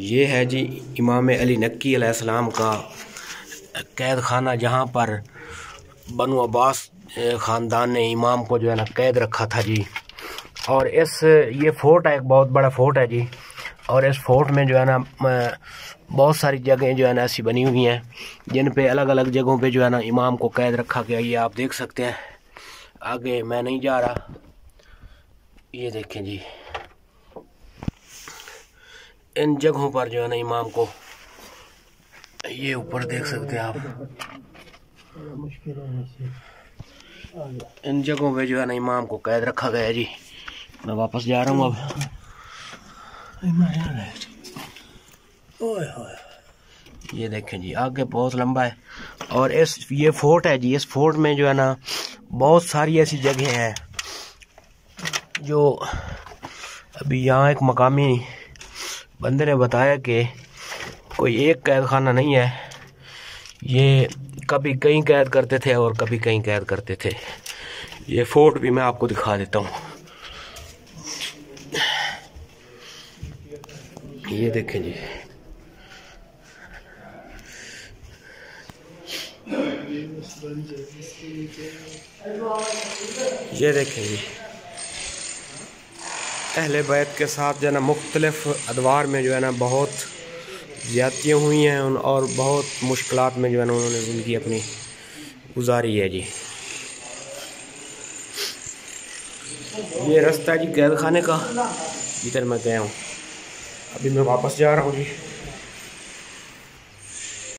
ये है जी इमाम अली नक्की अलैहिस्सलाम का कैद खाना, जहाँ पर बनु अब्बास ख़ानदान ने इमाम को जो है ना कैद रखा था जी। और ये फ़ोर्ट है, एक बहुत बड़ा फ़ोर्ट है जी। और इस फोर्ट में जो है ना बहुत सारी जगहें जो है ना ऐसी बनी हुई हैं जिन पे अलग अलग जगहों पे जो है ना इमाम को कैद रखा गया। ये आप देख सकते हैं, आगे मैं नहीं जा रहा, ये देखें जी, इन जगहों पर जो है ना इमाम को, ये ऊपर देख सकते हैं आप, इन जगहों पे जो है ना इमाम को कैद रखा गया है जी। मैं वापस जा रहा हूँ अब। ये देखें जी, आगे बहुत लंबा है। और ये फोर्ट है जी। इस फोर्ट में जो है ना बहुत सारी ऐसी जगह हैं जो अभी यहाँ एक मकामी बंदे ने बताया कि कोई एक कैद खाना नहीं है, ये कभी कहीं कैद करते थे और कभी कहीं कैद करते थे। ये फोर्ट भी मैं आपको दिखा देता हूँ, ये देखें जी। ये देखें जी, अहले बैत के साथ जो है ना मुख्तलिफ अदवार में जो है ना बहुत ज़्यादतियाँ हुई हैं और बहुत मुश्किलात में जो है ना उन्होंने ज़िंदगी अपनी गुजारी है जी। ये रास्ता जी कैद खाने का, जिधर मैं गया हूँ। अभी मैं वापस जा रहा हूँ जी।